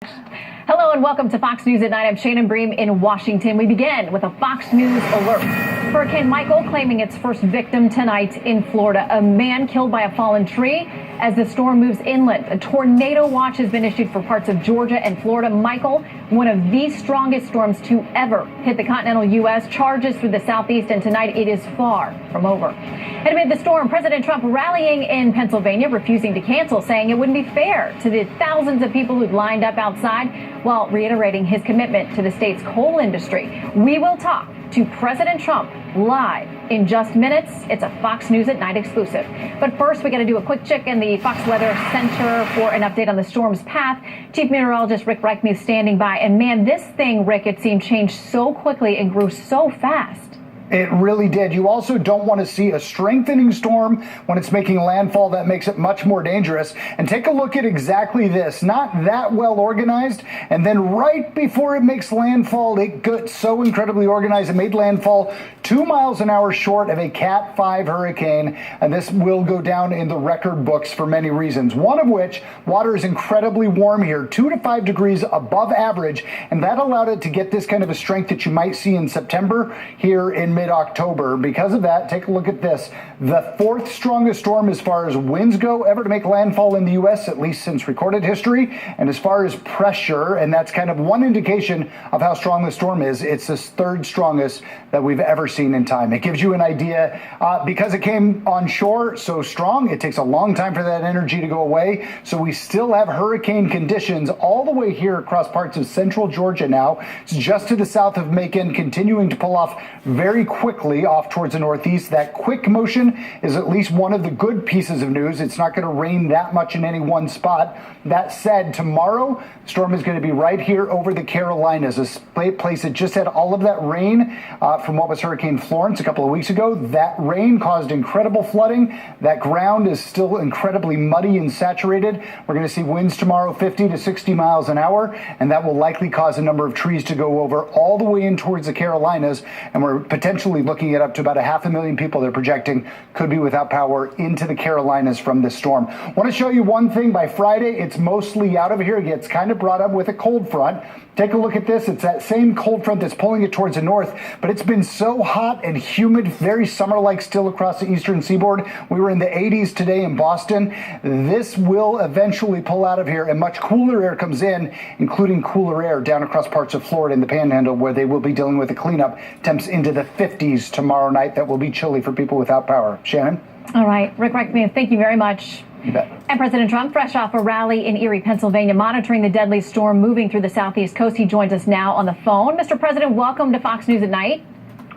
Hello and welcome to Fox News at Night. I'm Shannon Bream in Washington. We begin with a Fox News alert. Hurricane Michael claiming its first victim tonight in Florida. A man killed by a fallen tree as the storm moves inland. A tornado watch has been issued for parts of Georgia and Florida. Michael, one of the strongest storms to ever hit the continental U.S., charges through the southeast, and tonight it is far from over. And amid the storm, President Trump rallying in Pennsylvania, refusing to cancel, saying it wouldn't be fair to the thousands of people who'd lined up outside, while reiterating his commitment to the state's coal industry. We will talk to President Trump live in just minutes. It's a Fox News at Night exclusive. But first, we got to do a quick check in the Fox Weather Center for an update on the storm's path. Chief Meteorologist Rick Reichmuth standing by. And man, this thing, Rick, it seemed changed so quickly and grew so fast. It really did. You also don't want to see a strengthening storm when it's making landfall. That makes it much more dangerous. And take a look at exactly this. Not that well organized. And then right before it makes landfall, it got so incredibly organized. It made landfall 2 miles an hour short of a Cat 5 hurricane. And this will go down in the record books for many reasons. One of which, water is incredibly warm here, 2 to 5 degrees above average. And that allowed it to get this kind of a strength that you might see in September here in mid-October. Because of that, take a look at this. The fourth strongest storm as far as winds go ever to make landfall in the U.S., at least since recorded history. And as far as pressure, and that's kind of one indication of how strong the storm is, it's the third strongest that we've ever seen in time. It gives you an idea. Because it came on shore so strong, it takes a long time for that energy to go away. So we still have hurricane conditions all the way here across parts of central Georgia now. It's just to the south of Macon, continuing to pull off very quickly off towards the northeast. That quick motion is at least one of the good pieces of news. It's not going to rain that much in any one spot. That said, tomorrow, the storm is going to be right here over the Carolinas, a place that just had all of that rain from what was Hurricane Florence a couple of weeks ago. That rain caused incredible flooding. That ground is still incredibly muddy and saturated. We're going to see winds tomorrow 50 to 60 miles an hour, and that will likely cause a number of trees to go over all the way in towards the Carolinas, and we're potentially looking at up to about 500,000 people they're projecting could be without power into the Carolinas from this storm. I want to show you one thing. By Friday, it's mostly out of here. It gets kind of brought up with a cold front. Take a look at this. It's that same cold front that's pulling it towards the north, but it's been so hot and humid, very summer-like still across the eastern seaboard. We were in the 80s today in Boston. This will eventually pull out of here, and much cooler air comes in, including cooler air down across parts of Florida and the Panhandle, where they will be dealing with the cleanup. Temps into the 50s tomorrow night. That will be chilly for people without power. Shannon? All right. Rick Reichmuth, thank you very much. You bet. And President Trump, fresh off a rally in Erie, Pennsylvania, monitoring the deadly storm moving through the southeast coast. He joins us now on the phone. Mr. President, welcome to Fox News at Night.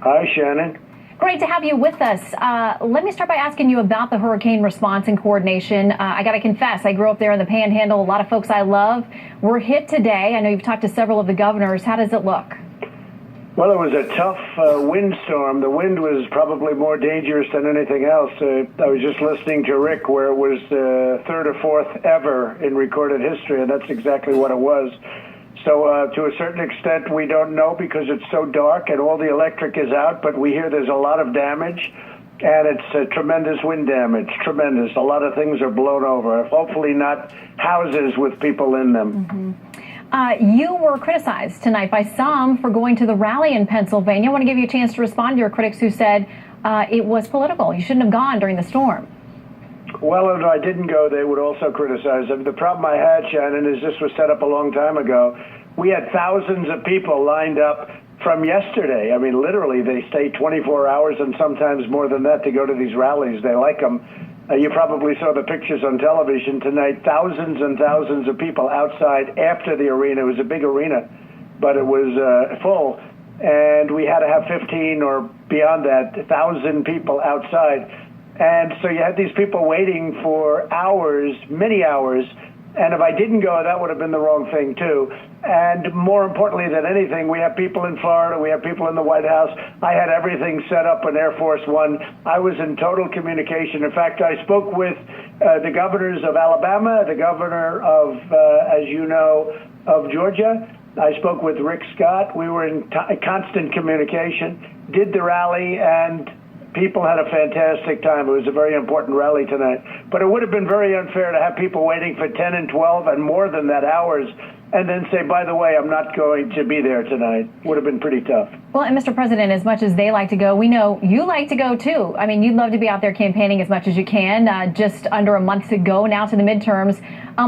Hi, Shannon. Great to have you with us. Let me start by asking you about the hurricane response and coordination. I got to confess, I grew up there in the Panhandle. A lot of folks I love were hit today. I know you've talked to several of the governors. How does it look? Well, it was a tough windstorm. The wind was probably more dangerous than anything else. I was just listening to Rick where it was the third or fourth ever in recorded history, and that's exactly what it was. So to a certain extent, we don't know because it's so dark and all the electric is out, but we hear there's a lot of damage, and it's tremendous wind damage, tremendous. A lot of things are blown over, hopefully not houses with people in them. Mm-hmm. You were criticized tonight by some for going to the rally in Pennsylvania. I want to give you a chance to respond to your critics who said it was political. You shouldn't have gone during the storm. Well, if I didn't go, they would also criticize them. The problem I had, Shannon, is this was set up a long time ago. We had thousands of people lined up from yesterday. I mean, literally, they stay 24 hours and sometimes more than that to go to these rallies. They like them. You probably saw the pictures on television tonight. Thousands and thousands of people outside after the arena. It was a big arena, but it was full. And we had to have 15 or beyond that, 1,000 people outside. And so you had these people waiting for hours, many hours. And if I didn't go, that would have been the wrong thing, too. And more importantly than anything, we have people in Florida. We have people in the White House. I had everything set up in Air Force One. I was in total communication. In fact, I spoke with the governors of Alabama, the governor of, as you know, of Georgia. I spoke with Rick Scott. We were in constant communication, did the rally, and people had a fantastic time. It was a very important rally tonight. But it would have been very unfair to have people waiting for 10 and 12 and more than that hours and then say, by the way, I'm not going to be there tonight. Would have been pretty tough. Well, and Mr. President, as much as they like to go, we know you like to go too. I mean, you'd love to be out there campaigning as much as you can. Just under a month to go now to the midterms.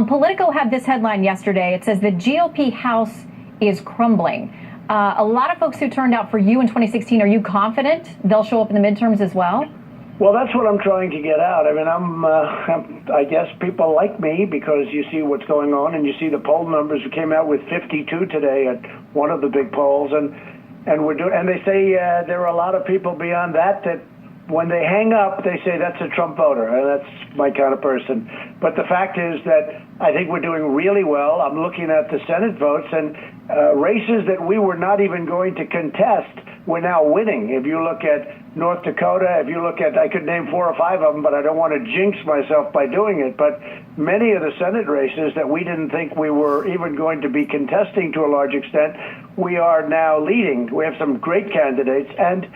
Politico had this headline yesterday. It says the GOP House is crumbling. A lot of folks who turned out for you in 2016, are you confident they'll show up in the midterms as well? Well, that's what I'm trying to get out. I mean, I guess people like me because you see what's going on and you see the poll numbers. We came out with 52 today at one of the big polls, and they say there are a lot of people beyond that when they hang up, they say that's a Trump voter, and that's my kind of person. But the fact is that I think we're doing really well. I'm looking at the Senate votes, and races that we were not even going to contest, we're now winning. If you look at North Dakota, if you look at, I could name 4 or 5 of them, but I don't want to jinx myself by doing it. But many of the Senate races that we didn't think we were even going to be contesting to a large extent, we are now leading. We have some great candidates, and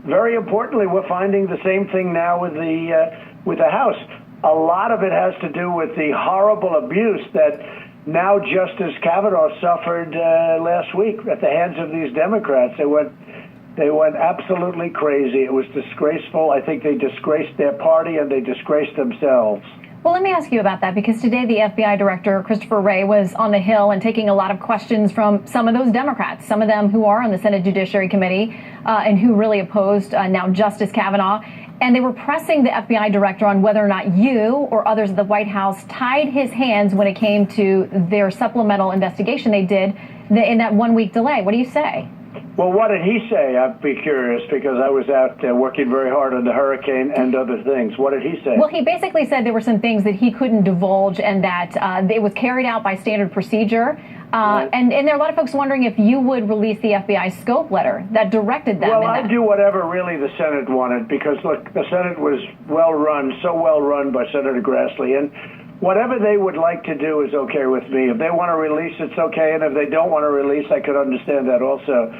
very importantly, we're finding the same thing now with the House. A lot of it has to do with the horrible abuse that now Justice Kavanaugh suffered last week at the hands of these Democrats. They went absolutely crazy. It was disgraceful. I think they disgraced their party and they disgraced themselves. Well, let me ask you about that, because today the FBI director, Christopher Wray, was on the Hill and taking a lot of questions from some of those Democrats, some of them who are on the Senate Judiciary Committee and who really opposed now Justice Kavanaugh. And they were pressing the FBI director on whether or not you or others at the White House tied his hands when it came to their supplemental investigation they did in that 1-week delay. What do you say? Well, what did he say? I'd be curious, because I was out working very hard on the hurricane and other things. What did he say? Well, he basically said there were some things that he couldn't divulge and that it was carried out by standard procedure. Right. And there are a lot of folks wondering if you would release the FBI scope letter that directed them. Well, I'd do whatever really the Senate wanted, because, look, the Senate was well run, so well run by Senator Grassley. And whatever they would like to do is okay with me. If they want to release, it's okay. And if they don't want to release, I could understand that also.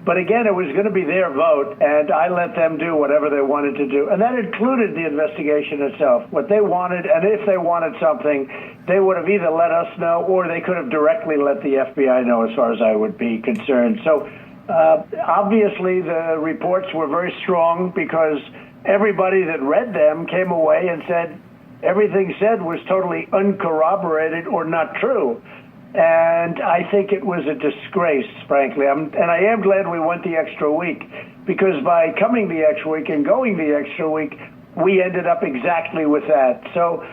But again, it was going to be their vote, and I let them do whatever they wanted to do. And that included the investigation itself, what they wanted. And if they wanted something, they would have either let us know or they could have directly let the FBI know, as far as I would be concerned. So obviously the reports were very strong, because everybody that read them came away and said everything said was totally uncorroborated or not true. And I think it was a disgrace, frankly. And I am glad we went the extra week, because by coming the extra week and going the extra week, we ended up exactly with that. So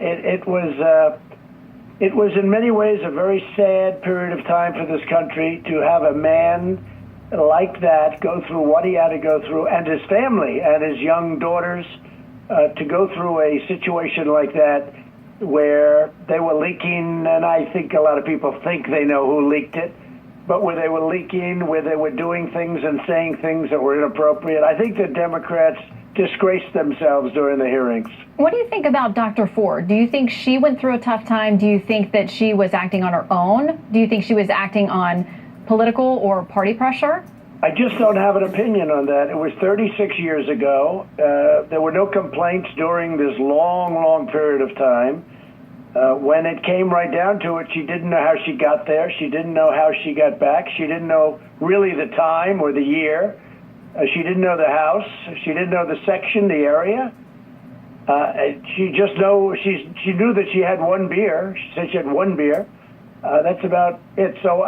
it was in many ways a very sad period of time for this country to have a man like that go through what he had to go through, and his family and his young daughters to go through a situation like that, where they were leaking, and I think a lot of people think they know who leaked it, but where they were leaking, where they were doing things and saying things that were inappropriate. I think the Democrats disgraced themselves during the hearings. What do you think about Dr. Ford? Do you think she went through a tough time? Do you think that she was acting on her own? Do you think she was acting on political or party pressure? I just don't have an opinion on that. It was 36 years ago. There were no complaints during this long, long period of time. When it came right down to it, she didn't know how she got there. She didn't know how she got back. She didn't know really the time or the year. She didn't know the house. She didn't know the section, the area. She knew that she had one beer. She said she had one beer. That's about it. So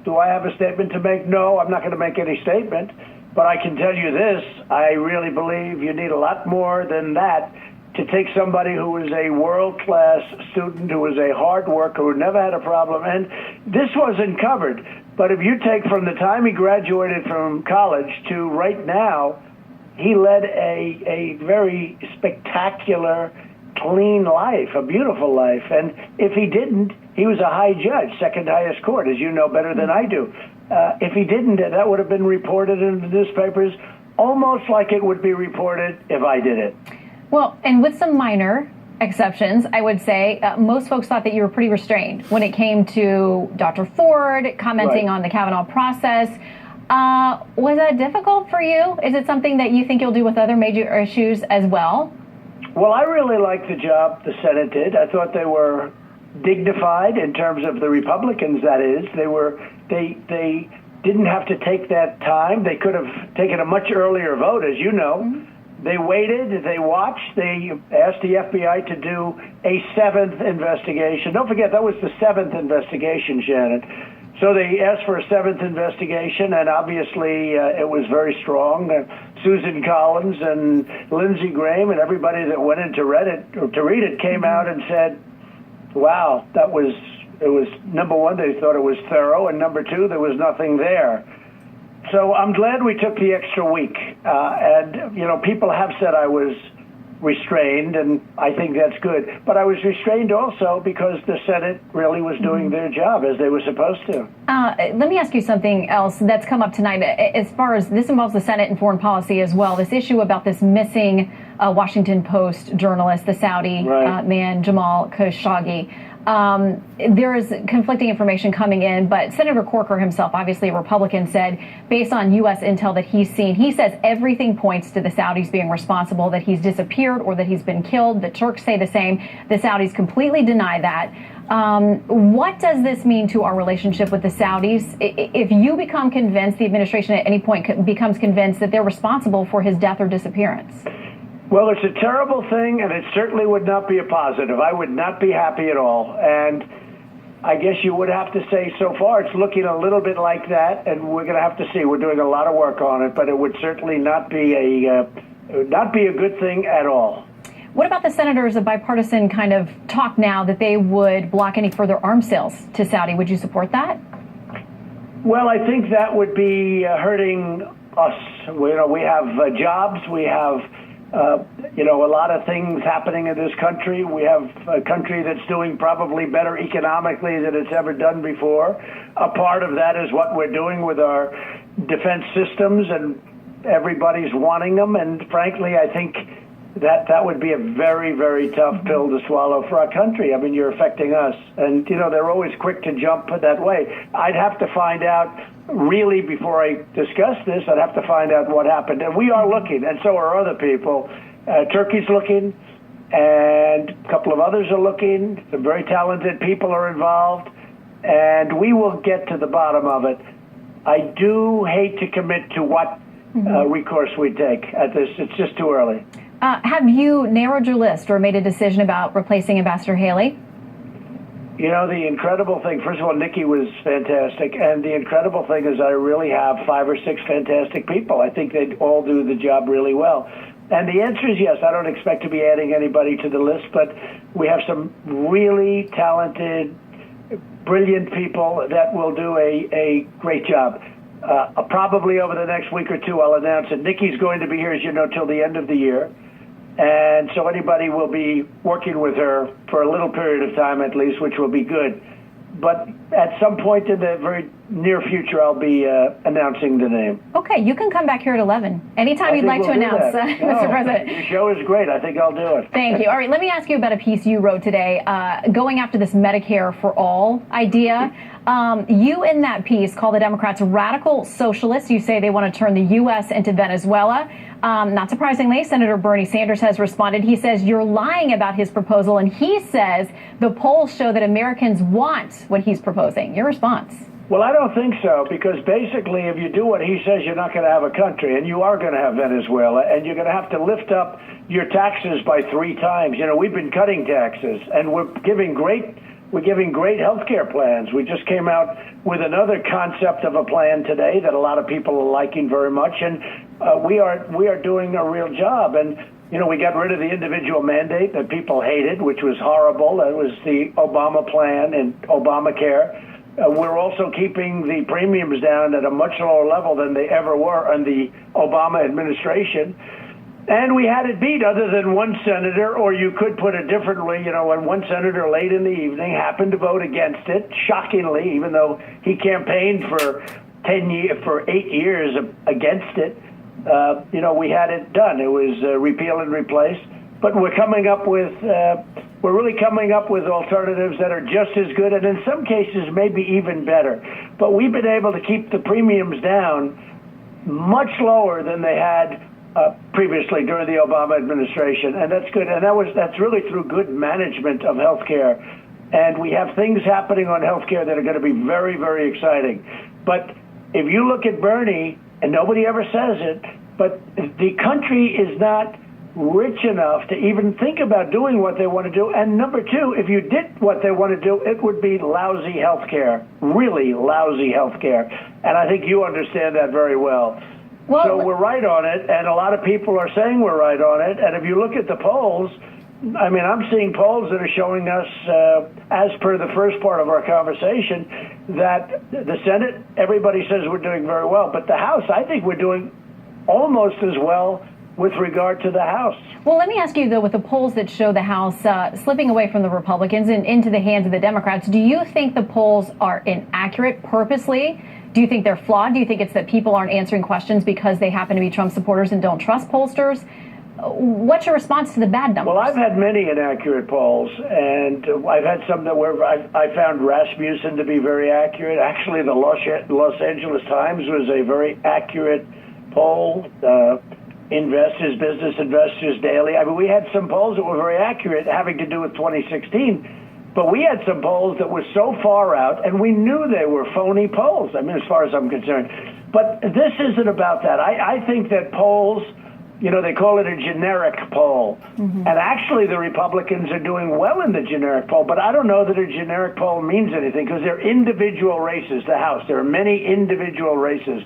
do I have a statement to make? No, I'm not going to make any statement. But I can tell you this: I really believe you need a lot more than that to take somebody who was a world-class student, who was a hard worker, who never had a problem. And this wasn't covered. But if you take from the time he graduated from college to right now, he led a very spectacular, clean life, a beautiful life. And if he didn't, he was a high judge, second highest court, as you know better than I do. If he didn't, that would have been reported in the newspapers almost like it would be reported if I did it. Well, and with some minor exceptions, I would say most folks thought that you were pretty restrained when it came to Dr. Ford commenting on the Kavanaugh process. Was that difficult for you? Is it something that you think you'll do with other major issues as well? Well, I really liked the job the Senate did. I thought they were dignified in terms of the Republicans. That is, they didn't have to take that time. They could have taken a much earlier vote, as you know. Mm-hmm. They waited, they watched, they asked the FBI to do a 7th investigation. Don't forget, that was the 7th investigation, Shannon. So they asked for a 7th investigation, and obviously it was very strong. Susan Collins and Lindsey Graham and everybody that went in to read it came out and said, wow, it was, number one, they thought it was thorough, and number two, there was nothing there. So I'm glad we took the extra week. And, you know, people have said I was restrained, and I think that's good. But I was restrained also because the Senate really was doing their job as they were supposed to. Let me ask you something else that's come up tonight. As far as this involves the Senate and foreign policy as well, this issue about this missing Washington Post journalist, the Saudi man, Jamal Khashoggi. There is conflicting information coming in, but Senator Corker himself, obviously a Republican, said, based on U.S. intel that he's seen, he says everything points to the Saudis being responsible, that he's disappeared or that he's been killed. The Turks say the same. The Saudis completely deny that. What does this mean to our relationship with the Saudis? If you become convinced, the administration at any point becomes convinced that they're responsible for his death or disappearance? Well, it's a terrible thing, and it certainly would not be a positive. I would not be happy at all. And I guess you would have to say so far it's looking a little bit like that, and we're going to have to see. We're doing a lot of work on it, but it would certainly not be a good thing at all. What about the senators of bipartisan kind of talk now that they would block any further arms sales to Saudi? Would you support that? Well, I think that would be hurting us. We have jobs. We have a lot of things happening in this country. We have a country that's doing probably better economically than it's ever done before. A part of that is what we're doing with our defense systems, and everybody's wanting them. And frankly, I think that would be a very, very tough pill to swallow for our country. I mean, you're affecting us. And, they're always quick to jump that way. I'd have to find out, really, before I discuss this, I'd have to find out what happened. And we are looking, and so are other people. Turkey's looking, and a couple of others are looking. Some very talented people are involved, and we will get to the bottom of it. I do hate to commit to what recourse we take at this. It's just too early. Have you narrowed your list or made a decision about replacing Ambassador Haley? The incredible thing, first of all, Nikki was fantastic. And the incredible thing is I really have 5 or 6 fantastic people. I think they all do the job really well. And the answer is yes. I don't expect to be adding anybody to the list, but we have some really talented, brilliant people that will do a great job. Probably over the next week or two, I'll announce it. Nikki's going to be here, as you know, till the end of the year. And so anybody will be working with her for a little period of time at least, which will be good. But at some point in the very near future, I'll be announcing the name. Okay, you can come back here at 11. Anytime you'd like to announce, Mr. President. Your show is great. I think I'll do it. Thank you. All right, let me ask you about a piece you wrote today, going after this Medicare for all idea. You, in that piece, call the Democrats radical socialists. You say they want to turn the U.S. into Venezuela. Not surprisingly, Senator Bernie Sanders has responded. He says you're lying about his proposal, and he says the polls show that Americans want what he's proposing. Your response? Well, I don't think so, because basically if you do what he says, you're not going to have a country, and you are going to have Venezuela, and you're going to have to lift up your taxes by 3 times. We've been cutting taxes, and we're giving great health care plans. We just came out with another concept of a plan today that a lot of people are liking very much, and we are doing a real job. And we got rid of the individual mandate that people hated, which was horrible. That was the Obama plan and Obamacare. We're also keeping the premiums down at a much lower level than they ever were under the Obama administration. And we had it beat, other than one senator, or you could put it differently, when one senator late in the evening happened to vote against it, shockingly, even though he campaigned for 8 years against it. We had it done. It was repeal and replace. But we're really coming up with alternatives that are just as good, and in some cases maybe even better. But we've been able to keep the premiums down much lower than they had previously during the Obama administration, and that's good. And that's really through good management of health care. and we have things happening on healthcare that are going to be very, very exciting. But if you look at Bernie, and nobody ever says it, but the country is not rich enough to even think about doing what they want to do. And number two, if you did what they want to do, it would be lousy healthcare, really lousy healthcare. And I think you understand that very well. So we're right on it, and a lot of people are saying we're right on it. And if you look at the polls, I mean, I'm seeing polls that are showing us, as per the first part of our conversation, that the Senate, everybody says we're doing very well. But the House, I think we're doing almost as well with regard to the House. Well, let me ask you, though, with the polls that show the House slipping away from the Republicans and into the hands of the Democrats, do you think the polls are inaccurate purposely? Do you think they're flawed? Do you think it's that people aren't answering questions because they happen to be Trump supporters and don't trust pollsters? What's your response to the bad numbers? Well, I've had many inaccurate polls, and I've had some that were, I found Rasmussen to be very accurate. Actually, the Los Angeles Times was a very accurate poll. Business Investors Daily. I mean, we had some polls that were very accurate having to do with 2016, but we had some polls that were so far out, and we knew they were phony polls, I mean, as far as I'm concerned. But this isn't about that. I think that polls, you know, they call it a generic poll. Mm-hmm. And actually, the Republicans are doing well in the generic poll, but I don't know that a generic poll means anything because they're individual races, the House. There are many individual races.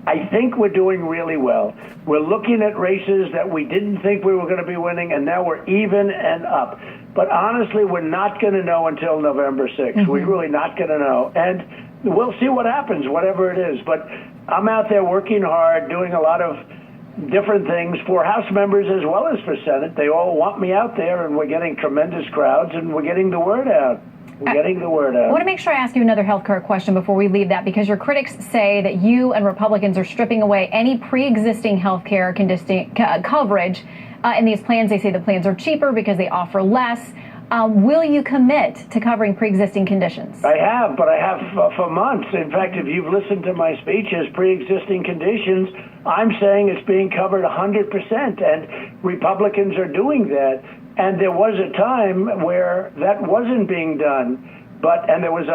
I think we're doing really well. We're looking at races that we didn't think we were going to be winning, and now we're even and up. But honestly, we're not going to know until November 6th. Mm-hmm. We're really not going to know. And we'll see what happens, whatever it is. But I'm out there working hard, doing a lot of different things for House members as well as for Senate. They all want me out there, and we're getting tremendous crowds, and we're getting the word out. We're getting the word out. I want to make sure I ask you another healthcare question before we leave that, because your critics say that you and Republicans are stripping away any pre-existing healthcare coverage in these plans. They say the plans are cheaper because they offer less. Will you commit to covering pre-existing conditions? I have, but I have for months. In fact, if you've listened to my speeches, pre-existing conditions, I'm saying it's being covered 100%, and Republicans are doing that. And there was a time where that wasn't being done, and there was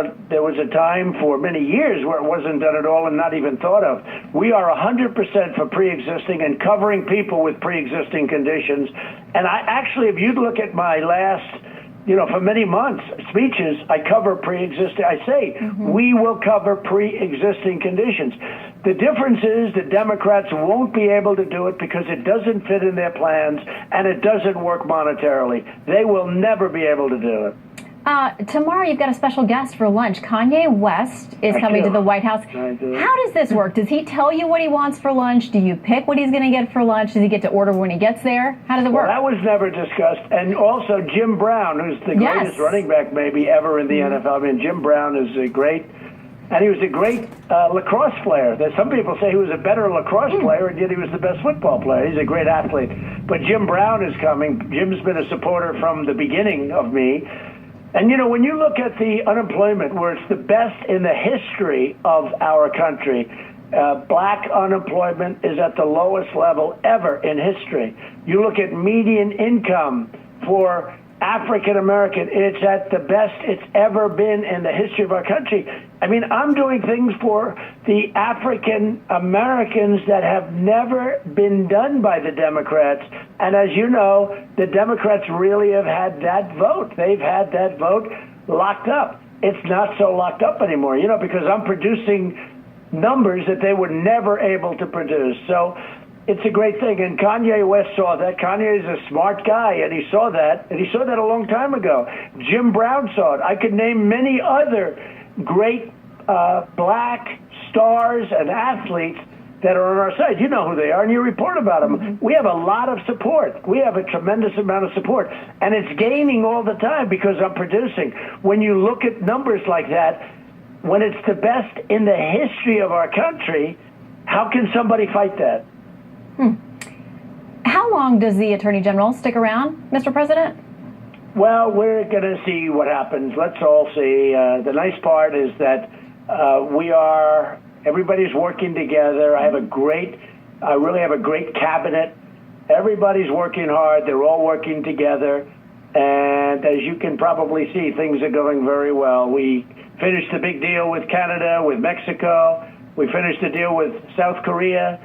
a time for many years where it wasn't done at all and not even thought of. We are 100% for pre-existing and covering people with pre-existing conditions. And I actually, if you look at my last, for many months, speeches, I cover pre-existing. I say, we will cover pre-existing conditions. The difference is the Democrats won't be able to do it because it doesn't fit in their plans and it doesn't work monetarily. They will never be able to do it. Tomorrow you've got a special guest for lunch. Kanye West is coming to the White House. How does this work? Does he tell you what he wants for lunch? Do you pick what he's going to get for lunch? Does he get to order when he gets there? How does it work? Well, that was never discussed. And also Jim Brown, who's the greatest running back maybe ever in the NFL. I mean, Jim Brown is a great... And he was a great lacrosse player. Some people say he was a better lacrosse player, and yet he was the best football player. He's a great athlete. But Jim Brown is coming. Jim's been a supporter from the beginning of me. And, when you look at the unemployment, where it's the best in the history of our country, black unemployment is at the lowest level ever in history. You look at median income for African American, it's at the best it's ever been in the history of our country. I mean, I'm doing things for the African Americans that have never been done by the Democrats. And as you know, the Democrats really have had that vote. They've had that vote locked up. It's not so locked up anymore, because I'm producing numbers that they were never able to produce. So it's a great thing, and Kanye West saw that. Kanye is a smart guy, and he saw that, a long time ago. Jim Brown saw it. I could name many other great black stars and athletes that are on our side. You know who they are, and you report about them. Mm-hmm. We have a lot of support. We have a tremendous amount of support, and it's gaining all the time because I'm producing. When you look at numbers like that, when it's the best in the history of our country, how can somebody fight that? How long does the Attorney General stick around, Mr. President? Well, we're going to see what happens. Let's all see. The nice part is that everybody's working together. I really have a great cabinet. Everybody's working hard. They're all working together. And as you can probably see, things are going very well. We finished the big deal with Canada, with Mexico. We finished the deal with South Korea.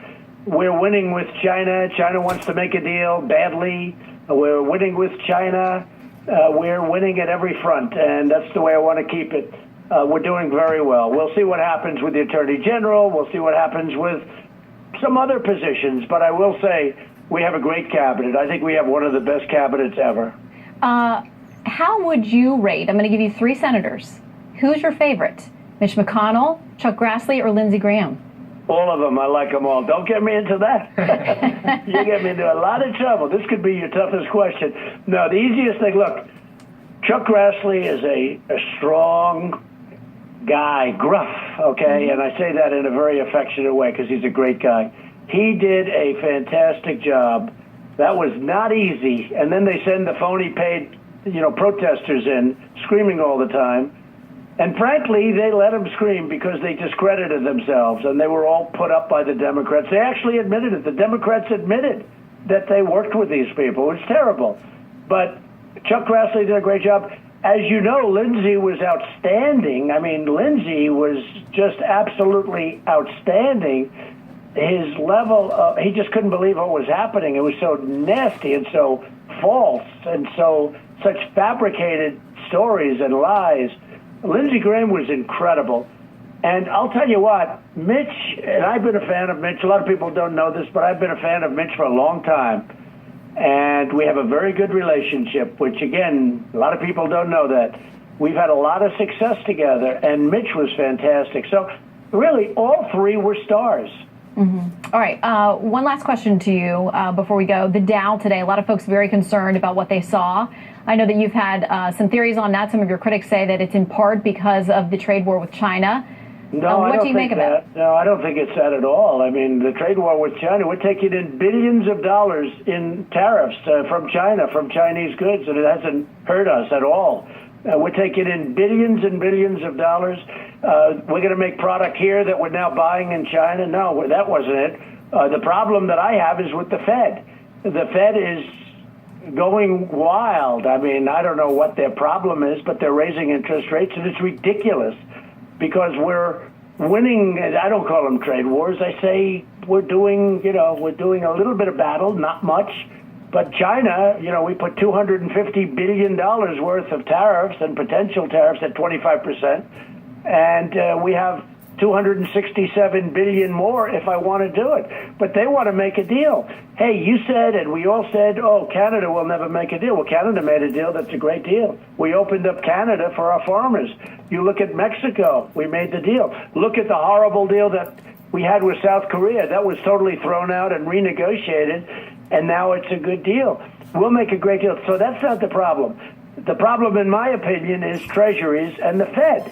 We're winning with China. China wants to make a deal badly. We're winning with China. We're winning at every front, and that's the way I want to keep it. We're doing very well. We'll see what happens with the Attorney General. We'll see what happens with some other positions. But I will say we have a great cabinet. I think we have one of the best cabinets ever. How would you rate? I'm going to give you 3 senators. Who's your favorite? Mitch McConnell, Chuck Grassley, or Lindsey Graham? All of them. I like them all. Don't get me into that. You get me into a lot of trouble. This could be your toughest question. No, the easiest thing, look, Chuck Grassley is a strong guy, gruff, okay? And I say that in a very affectionate way because he's a great guy. He did a fantastic job. That was not easy. And then they send the phony paid, protesters in, screaming all the time. And frankly, they let them scream because they discredited themselves, and they were all put up by the Democrats. They actually admitted it. The Democrats admitted that they worked with these people. It's terrible. But Chuck Grassley did a great job. As you know, Lindsey was outstanding. I mean, Lindsey was just absolutely outstanding. His level, he just couldn't believe what was happening. It was so nasty and so false and such fabricated stories and lies. Lindsey Graham was incredible. And I'll tell you what, Mitch, and I've been a fan of Mitch. A lot of people don't know this, but I've been a fan of Mitch for a long time. And we have a very good relationship, which, again, a lot of people don't know that. We've had a lot of success together, and Mitch was fantastic. So, really, all 3 were stars. Mm-hmm. All right. One last question to you before we go. The Dow today, a lot of folks very concerned about what they saw. I know that you've had some theories on that. Some of your critics say that it's in part because of the trade war with China. No, what do you make of it? No, I don't think it's that at all. I mean, the trade war with China, we're taking in billions of dollars in tariffs from China, from Chinese goods, and it hasn't hurt us at all. We're taking in billions and billions of dollars. We're going to make product here that we're now buying in China. No, that wasn't it. The problem that I have is with the Fed. The Fed is going wild. I mean, I don't know what their problem is, but they're raising interest rates, and it's ridiculous because we're winning. I don't call them trade wars. I say we're doing a little bit of battle, not much. But China, we put $250 billion worth of tariffs and potential tariffs at 25%. And we have $267 billion more if I want to do it. But they want to make a deal. Hey, you said, and we all said, oh, Canada will never make a deal. Well, Canada made a deal. That's a great deal. We opened up Canada for our farmers. You look at Mexico. We made the deal. Look at the horrible deal that we had with South Korea. That was totally thrown out and renegotiated, and now it's a good deal. We'll make a great deal. So that's not the problem. The problem, in my opinion, is Treasuries and the Fed.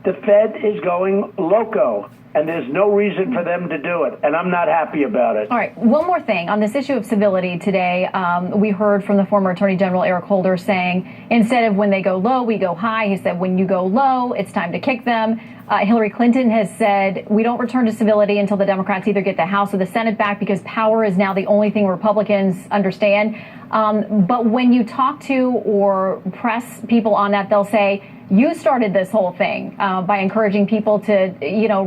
The Fed is going loco, and there's no reason for them to do it, and I'm not happy about it. All right, one more thing. On this issue of civility today, we heard from the former Attorney General Eric Holder saying, instead of when they go low, we go high. He said, when you go low, it's time to kick them. Hillary Clinton has said, we don't return to civility until the Democrats either get the House or the Senate back because power is now the only thing Republicans understand. But when you talk to or press people on that, they'll say, you started this whole thing by encouraging people to,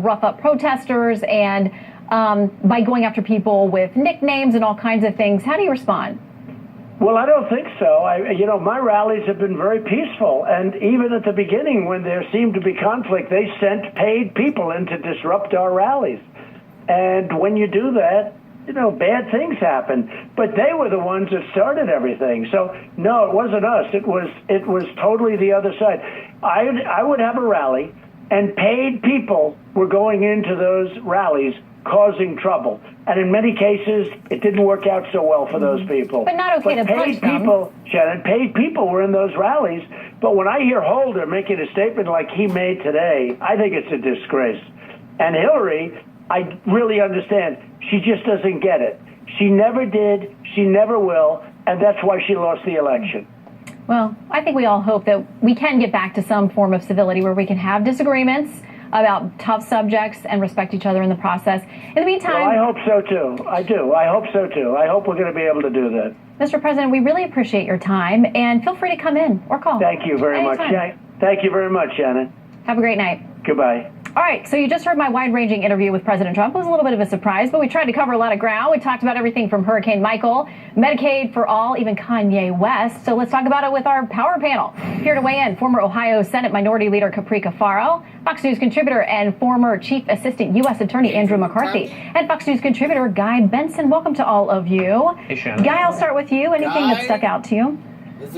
rough up protesters and by going after people with nicknames and all kinds of things. How do you respond? Well, I don't think so. My rallies have been very peaceful. And even at the beginning, when there seemed to be conflict, they sent paid people in to disrupt our rallies. And when you do that, bad things happen. But they were the ones that started everything. So, no, it wasn't us. It was totally the other side. I would have a rally, and paid people were going into those rallies causing trouble. And in many cases, it didn't work out so well for those people. But not okay to paid people, Shannon, paid people were in those rallies. But when I hear Holder making a statement like he made today, I think it's a disgrace. And Hillary, I really understand. She just doesn't get it. She never did. She never will. And that's why she lost the election. Well, I think we all hope that we can get back to some form of civility where we can have disagreements about tough subjects and respect each other in the process. In the meantime... Well, I hope so, too. I do. I hope so, too. I hope we're going to be able to do that. Mr. President, we really appreciate your time, and feel free to come in or call. Thank you very much. Thank you very much, Shannon. Have a great night. Goodbye. All right, so you just heard my wide-ranging interview with President Trump. It was a little bit of a surprise, but we tried to cover a lot of ground. We talked about everything from Hurricane Michael, Medicaid for all, even Kanye West. So let's talk about it with our power panel. Here to weigh in, former Ohio Senate Minority Leader Caprica Farrow, Fox News contributor and former Chief Assistant U.S. Attorney Andrew McCarthy, and Fox News contributor Guy Benson. Welcome to all of you. Hey, Shannon. Guy, I'll start with you. Anything that stuck out to you?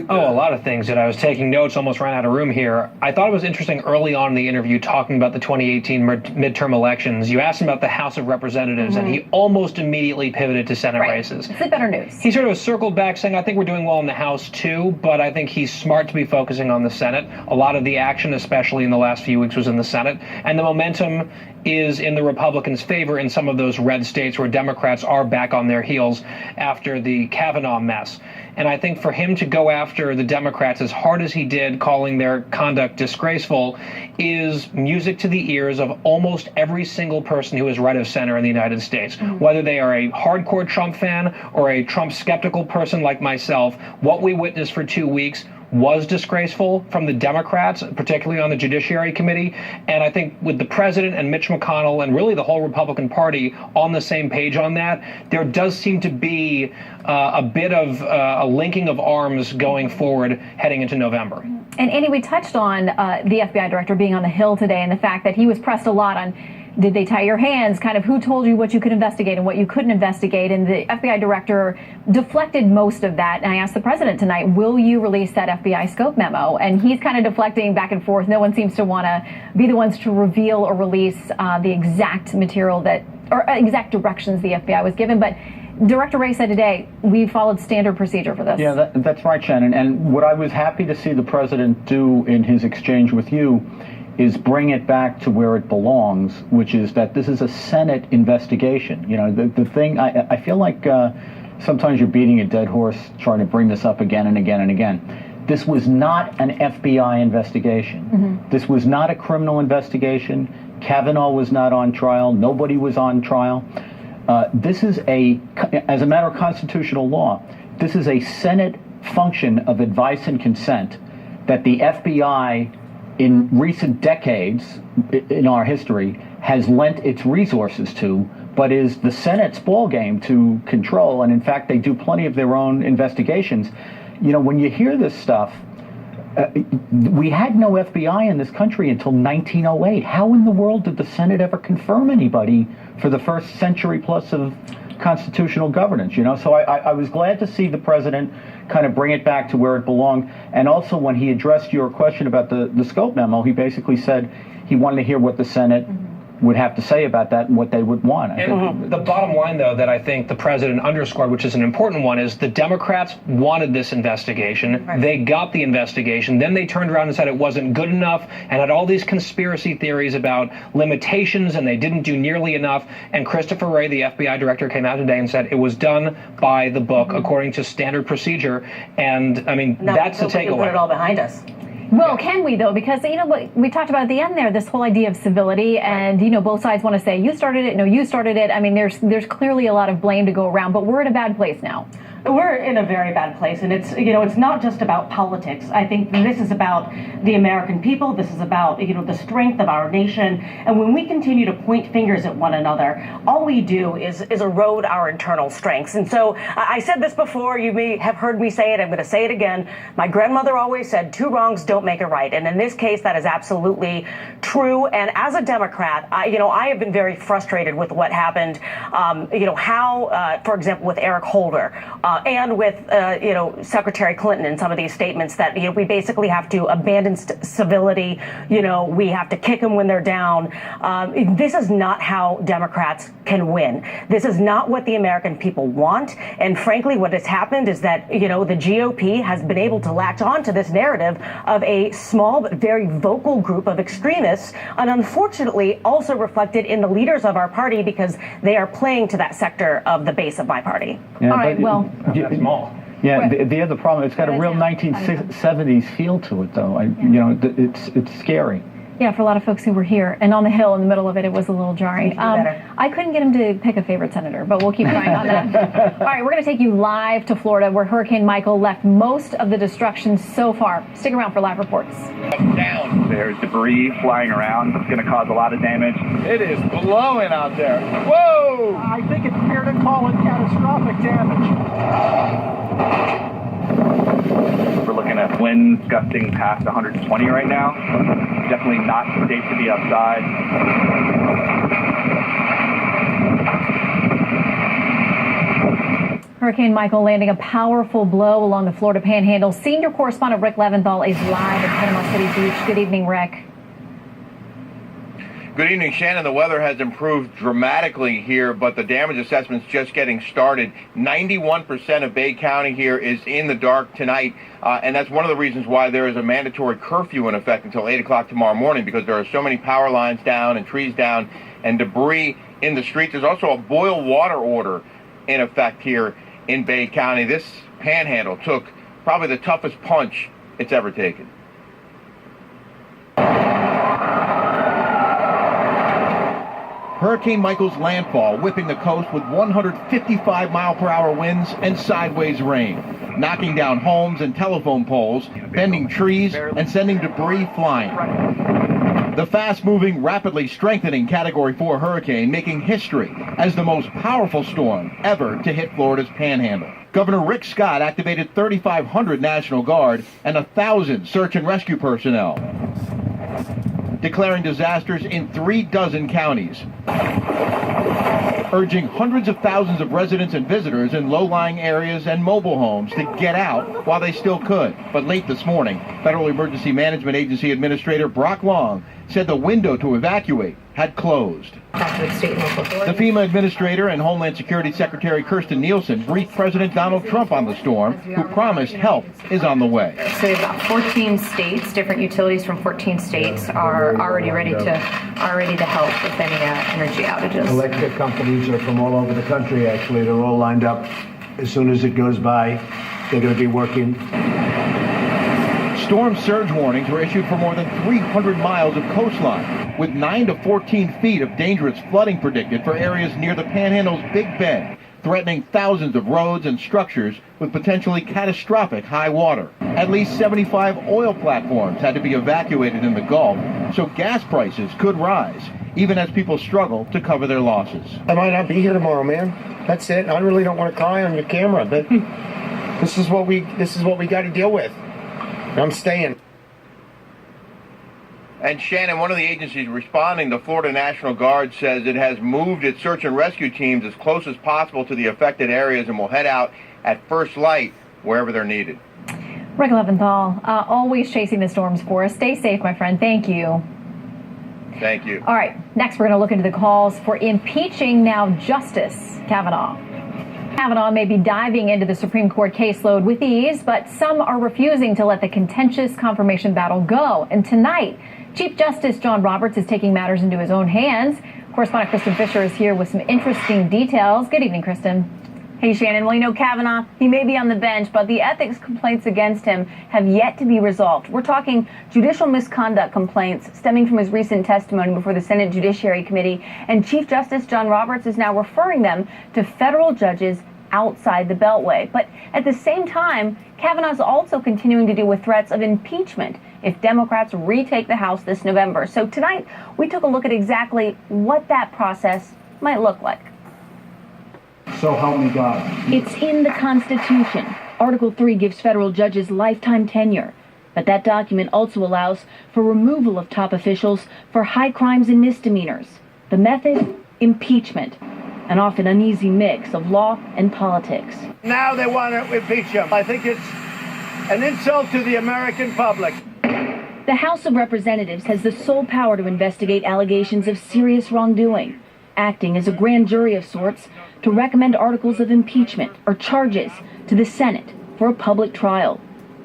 Oh, a lot of things that I was taking notes, almost ran out of room here. I thought it was interesting early on in the interview talking about the 2018 midterm elections. You asked him about the House of Representatives, and he almost immediately pivoted to Senate races. It's the better news. He sort of circled back saying, I think we're doing well in the House too, but I think he's smart to be focusing on the Senate. A lot of the action, especially in the last few weeks, was in the Senate, and the momentum is in the Republicans' favor in some of those red states where Democrats are back on their heels after the Kavanaugh mess. And I think for him to go after the Democrats as hard as he did, calling their conduct disgraceful, is music to the ears of almost every single person who is right of center in the United States. Whether they are a hardcore Trump fan or a Trump skeptical person like myself, what we witnessed for 2 weeks was disgraceful from the Democrats, particularly on the Judiciary Committee. And I think with the president and Mitch McConnell and really the whole Republican Party on the same page on that, there does seem to be a bit of a linking of arms going forward heading into November. And Andy, we touched on the FBI director being on the Hill today and the fact that he was pressed a lot on, did they tie your hands? Kind of who told you what you could investigate and what you couldn't investigate? And the FBI director deflected most of that. And I asked the president tonight, will you release that FBI scope memo? And he's kind of deflecting back and forth. No one seems to want to be the ones to reveal or release the exact material that, or exact directions the FBI was given. But Director Wray said today, we followed standard procedure for this. Yeah, that's right, Shannon. And what I was happy to see the president do in his exchange with you is bring it back to where it belongs, which is that this is a Senate investigation. You know, the thing, I feel like sometimes you're beating a dead horse trying to bring this up again and again and again. This was not an FBI investigation. This was not a criminal investigation. Kavanaugh was not on trial. Nobody was on trial. This is as a matter of constitutional law, this is a Senate function of advice and consent that the FBI in recent decades in our history has lent its resources to, but is the Senate's ballgame to control. And in fact, they do plenty of their own investigations. You know, when you hear this stuff, we had no FBI in this country until 1908. How in the world did the Senate ever confirm anybody for the first century plus of constitutional governance? You know, so I was glad to see the president kind of bring it back to where it belonged. And also when he addressed your question about the scope memo, he basically said he wanted to hear what the Senate would have to say about that and what they would want. The bottom line, though, that I think the president underscored, which is an important one, is the Democrats wanted this investigation. They got the investigation. Then they turned around and said it wasn't good enough and had all these conspiracy theories about limitations, and they didn't do nearly enough. And Christopher Wray, the FBI director, came out today and said it was done by the book according to standard procedure. And, I mean, that's the takeaway. Put it all behind us. Well, can we, though? Because, you know, what we talked about at the end there, this whole idea of civility, and, you know, both sides want to say, you started it, no, you started it. I mean, there's clearly a lot of blame to go around, but we're in a bad place now. We're in a very bad place, and it's, you know, it's not just about politics. I think this is about the American people. This is about, you know, the strength of our nation. And when we continue to point fingers at one another, all we do is erode our internal strengths. And so I said this before. You may have heard me say it. I'm going to say it again. My grandmother always said, 2 wrongs don't make a right. And in this case, that is absolutely true. And as a Democrat, I have been very frustrated with what happened. How, for example, with Eric Holder. And with, Secretary Clinton and some of these statements that, we basically have to abandon civility, we have to kick them when they're down. This is not how Democrats can win. This is not what the American people want. And frankly, what has happened is that, the GOP has been able to latch on to this narrative of a small but very vocal group of extremists, and unfortunately also reflected in the leaders of our party because they are playing to that sector of the base of my party. Yeah, all right, well. That's small. Yeah, the other problem, it's got a real 1970s feel to it, though. It's scary. Yeah, for a lot of folks who were here and on the Hill in the middle of it, it was a little jarring. I couldn't get him to pick a favorite senator, but we'll keep trying on that. All right, we're going to take you live to Florida, where Hurricane Michael left most of the destruction so far. Stick around for live reports. Down. There's debris flying around. It's going to cause a lot of damage. It is blowing out there. Whoa! I think it's fair to call it catastrophic damage. We're looking at winds gusting past 120 right now. Definitely not safe to be outside. Hurricane Michael landing a powerful blow along the Florida Panhandle. Senior correspondent Rick Leventhal is live at Panama City Beach. Good evening, Rick. Good evening, Shannon. The weather has improved dramatically here, but the damage assessment's just getting started. 91% of Bay County here is in the dark tonight, and that's one of the reasons why there is a mandatory curfew in effect until 8 o'clock tomorrow morning, because there are so many power lines down and trees down and debris in the street. There's also a boil water order in effect here in Bay County. This panhandle took probably the toughest punch it's ever taken. Hurricane Michael's landfall whipping the coast with 155-mile-per-hour winds and sideways rain, knocking down homes and telephone poles, bending trees, and sending debris flying. The fast-moving, rapidly strengthening Category 4 hurricane making history as the most powerful storm ever to hit Florida's panhandle. Governor Rick Scott activated 3,500 National Guard and 1,000 search and rescue personnel, declaring disasters in 36 counties, urging hundreds of thousands of residents and visitors in low-lying areas and mobile homes to get out while they still could. But late this morning, Federal Emergency Management Agency Administrator Brock Long said the window to evacuate had closed. The FEMA Administrator and Homeland Security Secretary Kirstjen Nielsen briefed President Donald Trump on the storm, who promised help is on the way. So we have about 14 states, different utilities from 14 states are already ready to help with any energy outages. Electric companies are from all over the country, actually. They're all lined up. As soon as it goes by, they're going to be working. Storm surge warnings were issued for more than 300 miles of coastline, with 9 to 14 feet of dangerous flooding predicted for areas near the Panhandle's Big Bend, threatening thousands of roads and structures with potentially catastrophic high water. At least 75 oil platforms had to be evacuated in the Gulf, so gas prices could rise, even as people struggle to cover their losses. I might not be here tomorrow, man. That's it. I really don't want to cry on your camera, but this is what we got to deal with. I'm staying. And Shannon, one of the agencies responding, the Florida National Guard, says it has moved its search and rescue teams as close as possible to the affected areas and will head out at first light wherever they're needed. Rick Leventhal, always chasing the storms for us. Stay safe, my friend. Thank you. Thank you. All right, next we're going to look into the calls for impeaching now Justice Kavanaugh. Kavanaugh may be diving into the Supreme Court caseload with ease, but some are refusing to let the contentious confirmation battle go. And tonight, Chief Justice John Roberts is taking matters into his own hands. Correspondent Kristen Fisher is here with some interesting details. Good evening, Kristen. Hey, Shannon. Well, you know, Kavanaugh, he may be on the bench, but the ethics complaints against him have yet to be resolved. We're talking judicial misconduct complaints stemming from his recent testimony before the Senate Judiciary Committee, and Chief Justice John Roberts is now referring them to federal judges outside the Beltway. But at the same time, Kavanaugh's also continuing to deal with threats of impeachment if Democrats retake the House this November. So tonight, we took a look at exactly what that process might look like. So help me God. It's in the Constitution. Article 3 gives federal judges lifetime tenure. But that document also allows for removal of top officials for high crimes and misdemeanors. The method? Impeachment. An often uneasy mix of law and politics. Now they want to impeach him. I think it's an insult to the American public. The House of Representatives has the sole power to investigate allegations of serious wrongdoing, acting as a grand jury of sorts to recommend articles of impeachment or charges to the Senate for a public trial.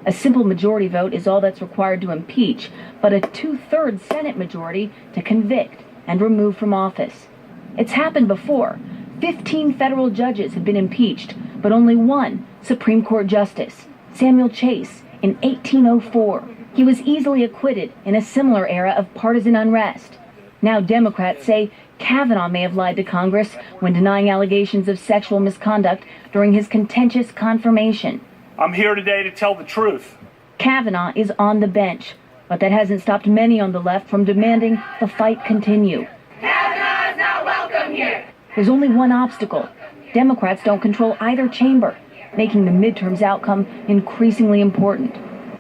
A simple majority vote is all that's required to impeach, but a 2/3 Senate majority to convict and remove from office. It's happened before. 15 federal judges have been impeached, but only one Supreme Court justice, Samuel Chase, in 1804. He was easily acquitted in a similar era of partisan unrest. Now Democrats say Kavanaugh may have lied to Congress when denying allegations of sexual misconduct during his contentious confirmation. I'm here today to tell the truth. Kavanaugh is on the bench, but that hasn't stopped many on the left from demanding the fight continue. Kavanaugh is not welcome here. There's only one obstacle. Democrats don't control either chamber, making the midterms outcome increasingly important.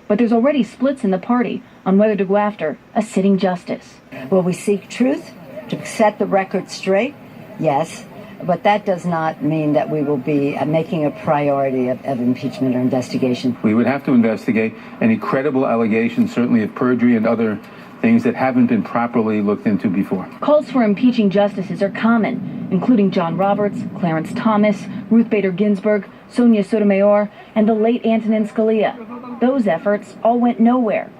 But there's already splits in the party on whether to go after a sitting justice. Will we seek truth to set the record straight? Yes. But that does not mean that we will be making a priority of impeachment or investigation. We would have to investigate any credible allegations, certainly of perjury and other things that haven't been properly looked into before. Calls for impeaching justices are common, including John Roberts, Clarence Thomas, Ruth Bader Ginsburg, Sonia Sotomayor, and the late Antonin Scalia. Those efforts all went nowhere.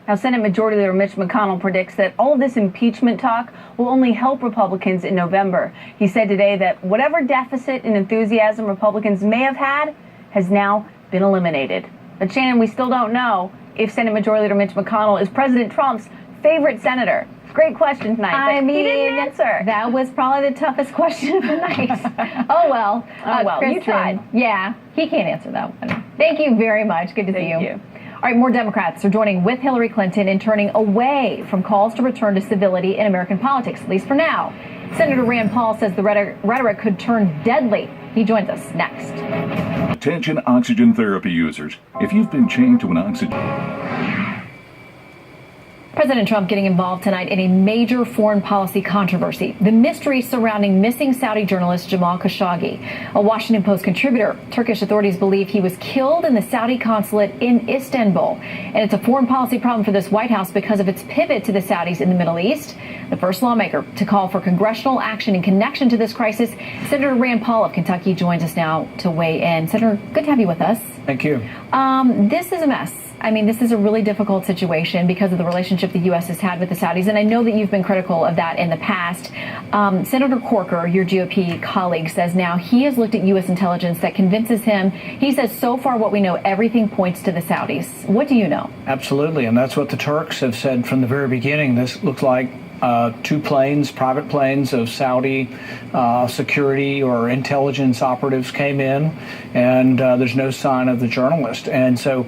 Now, Senate Majority Leader Mitch McConnell predicts that all of this impeachment talk will only help Republicans in November. He said today that whatever deficit in enthusiasm Republicans may have had has now been eliminated. But Shannon, we still don't know if Senate Majority Leader Mitch McConnell is President Trump's favorite senator. Great question tonight. I mean, he didn't answer. That was probably the toughest question of the night. Oh well. You Kristen, tried. Yeah, he can't answer that one. Thank you very much. Good to see you. All right, more Democrats are joining with Hillary Clinton in turning away from calls to return to civility in American politics, at least for now. Senator Rand Paul says the rhetoric could turn deadly. He joins us next. Attention oxygen therapy users. If you've been chained to an oxygen... President Trump getting involved tonight in a major foreign policy controversy, the mystery surrounding missing Saudi journalist Jamal Khashoggi. A Washington Post contributor, Turkish authorities believe he was killed in the Saudi consulate in Istanbul. And it's a foreign policy problem for this White House because of its pivot to the Saudis in the Middle East. The first lawmaker to call for congressional action in connection to this crisis, Senator Rand Paul of Kentucky, joins us now to weigh in. Senator, good to have you with us. Thank you. This is a mess. I mean, this is a really difficult situation because of the relationship the U.S. has had with the Saudis, and I know that you've been critical of that in the past. Senator Corker, your GOP colleague, says now he has looked at U.S. intelligence that convinces him. He says so far what we know, everything points to the Saudis. What do you know? Absolutely, and that's what the Turks have said from the very beginning. This looks like two planes, private planes of Saudi security or intelligence operatives came in, and there's no sign of the journalist. And so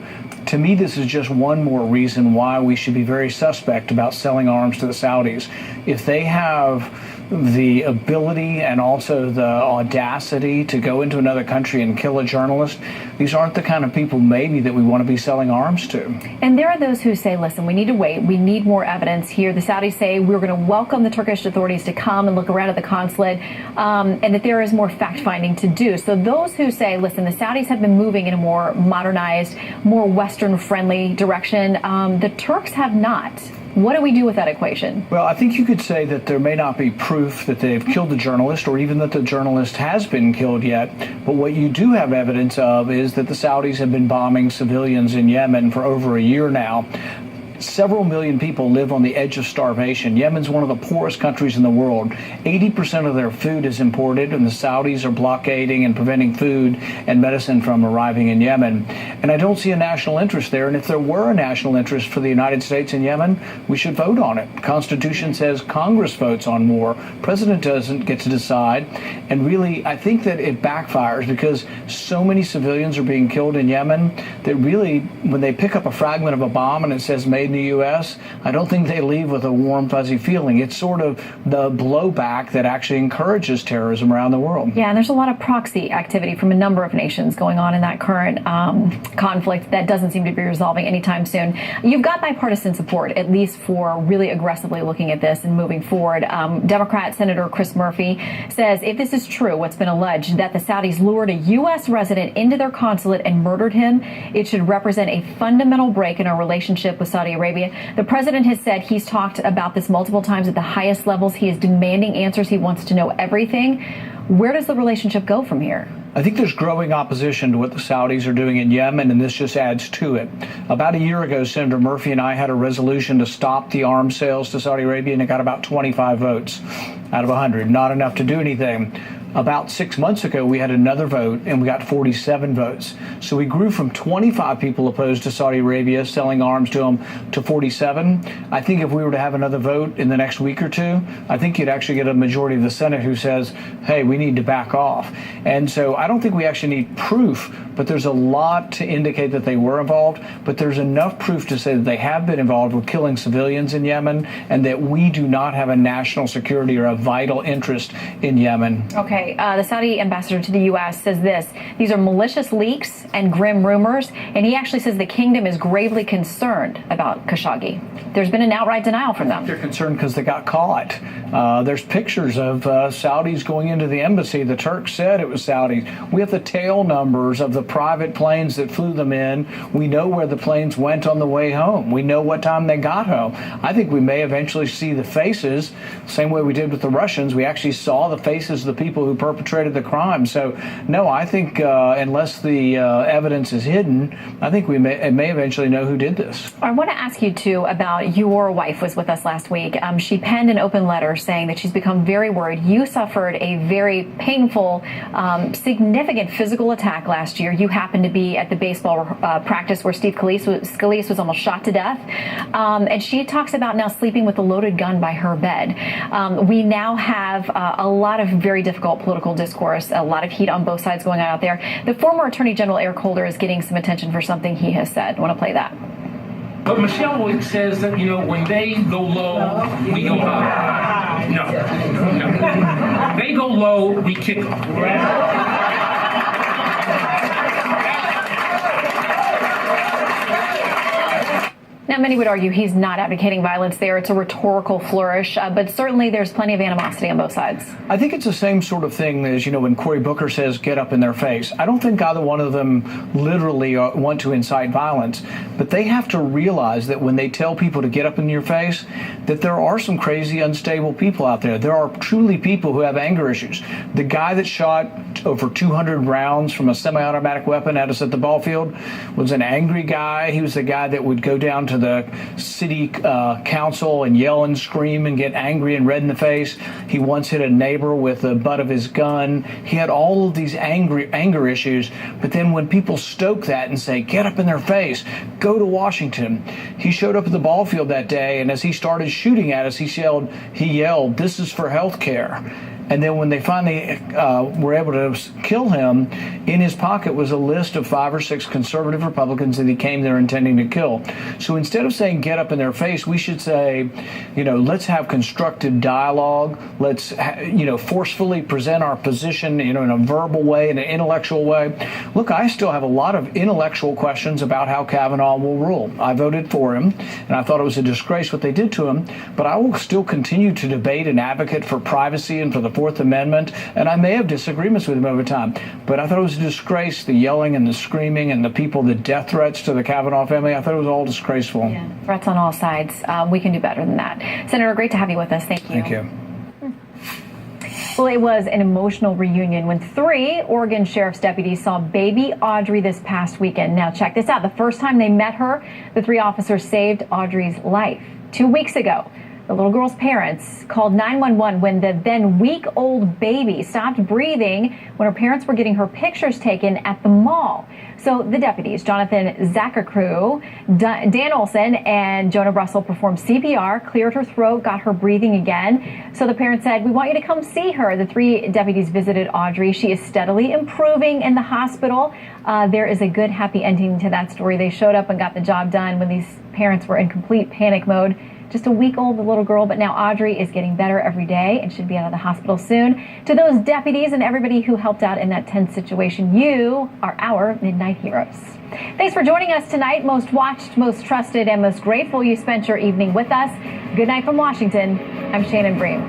to me, this is just one more reason why we should be very suspect about selling arms to the Saudis. If they have the ability and also the audacity to go into another country and kill a journalist, these aren't the kind of people maybe that we want to be selling arms to. And there are those who say, listen, we need to wait. We need more evidence here. The Saudis say we're going to welcome the Turkish authorities to come and look around at the consulate, and that there is more fact-finding to do. So those who say, listen, the Saudis have been moving in a more modernized, more Western-friendly direction. The Turks have not. What do we do with that equation? Well, I think you could say that there may not be proof that they've killed the journalist or even that the journalist has been killed yet. But what you do have evidence of is that the Saudis have been bombing civilians in Yemen for over a year now. Several million people live on the edge of starvation. Yemen's one of the poorest countries in the world. 80% of their food is imported, and the Saudis are blockading and preventing food and medicine from arriving in Yemen. And I don't see a national interest there. And if there were a national interest for the United States in Yemen, we should vote on it. The Constitution says Congress votes on war. President doesn't get to decide. And really, I think that it backfires because so many civilians are being killed in Yemen that really, when they pick up a fragment of a bomb and it says made in the U.S., I don't think they leave with a warm, fuzzy feeling. It's sort of the blowback that actually encourages terrorism around the world. Yeah, and there's a lot of proxy activity from a number of nations going on in that current conflict that doesn't seem to be resolving anytime soon. You've got bipartisan support, at least for really aggressively looking at this and moving forward. Democrat Senator Chris Murphy says if this is true, what's been alleged, that the Saudis lured a U.S. resident into their consulate and murdered him, it should represent a fundamental break in our relationship with Saudi Arabia. The president has said he's talked about this multiple times at the highest levels. He is demanding answers. He wants to know everything. Where does the relationship go from here? I think there's growing opposition to what the Saudis are doing in Yemen, and this just adds to it. About a year ago, Senator Murphy and I had a resolution to stop the arms sales to Saudi Arabia, and it got about 25 votes out of 100. Not enough to do anything. About 6 months ago, we had another vote and we got 47 votes. So we grew from 25 people opposed to Saudi Arabia selling arms to them to 47. I think if we were to have another vote in the next week or two, I think you'd actually get a majority of the Senate who says, hey, we need to back off. And so I don't think we actually need proof, but there's a lot to indicate that they were involved. But there's enough proof to say that they have been involved with killing civilians in Yemen and that we do not have a national security or a vital interest in Yemen. Okay, the Saudi ambassador to the U.S. says this: these are malicious leaks and grim rumors, and he actually says the kingdom is gravely concerned about Khashoggi. There's been an outright denial from them. They're concerned because they got caught. There's pictures of Saudis going into the embassy. The Turks said it was Saudis. We have the tail numbers of the private planes that flew them in. We know where the planes went on the way home. We know what time they got home. I think we may eventually see the faces, same way we did with the Russians. We actually saw the faces of the people who perpetrated the crime. So, no, I think unless the evidence is hidden, I think we may eventually know who did this. I want to ask you, too, about your wife was with us last week. She penned an open letter saying that she's become very worried. You suffered a very painful, significant physical attack last year. You happened to be at the baseball practice where Steve Scalise was almost shot to death. And she talks about now sleeping with a loaded gun by her bed. We now have a lot of very difficult political discourse, a lot of heat on both sides going on out there. The former Attorney General Eric Holder is getting some attention for something he has said. I want to play that. But Michelle always says that, you know, when they go low, we go high. No. They go low, we kick them. Now, many would argue he's not advocating violence there. It's a rhetorical flourish, but certainly there's plenty of animosity on both sides. I think it's the same sort of thing as, you know, when Cory Booker says, get up in their face. I don't think either one of them literally want to incite violence, but they have to realize that when they tell people to get up in your face, that there are some crazy, unstable people out there. There are truly people who have anger issues. The guy that shot over 200 rounds from a semi-automatic weapon at us at the ball field was an angry guy. He was the guy that would go down to the city council and yell and scream and get angry and red in the face. He once hit a neighbor with the butt of his gun. He had all of these anger issues. But then when people stoke that and say, get up in their face, go to Washington. He showed up at the ball field that day, and as he started shooting at us, he yelled, this is for health care. And then when they finally were able to kill him, in his pocket was a list of 5 or 6 conservative Republicans that he came there intending to kill. So instead of saying get up in their face, we should say, you know, let's have constructive dialogue. Let's, you know, forcefully present our position, you know, in a verbal way, in an intellectual way. Look, I still have a lot of intellectual questions about how Kavanaugh will rule. I voted for him, and I thought it was a disgrace what they did to him, but I will still continue to debate and advocate for privacy and for the Fourth Amendment, and I may have disagreements with him over time, but I thought it was a disgrace, the yelling and the screaming and the people, the death threats to the Kavanaugh family. I thought it was all disgraceful. Yeah. Threats on all sides. We can do better than that. Senator, great to have you with us. Thank you. Thank you. Well, it was an emotional reunion when 3 Oregon Sheriff's deputies saw baby Audrey this past weekend. Now, check this out. The first time they met her, the 3 officers saved Audrey's life. 2 weeks ago, the little girl's parents called 911 when the then week-old baby stopped breathing when her parents were getting her pictures taken at the mall. So the deputies, Jonathan Zacharkrew, Dan Olson, and Jonah Russell performed CPR, cleared her throat, got her breathing again. So the parents said, we want you to come see her. The 3 deputies visited Audrey. She is steadily improving in the hospital. There is a good, happy ending to that story. They showed up and got the job done when these parents were in complete panic mode. Just a week-old little girl, but now Audrey is getting better every day and should be out of the hospital soon. To those deputies and everybody who helped out in that tense situation, you are our Midnight Heroes. Thanks for joining us tonight. Most watched, most trusted, and most grateful you spent your evening with us. Good night from Washington. I'm Shannon Bream.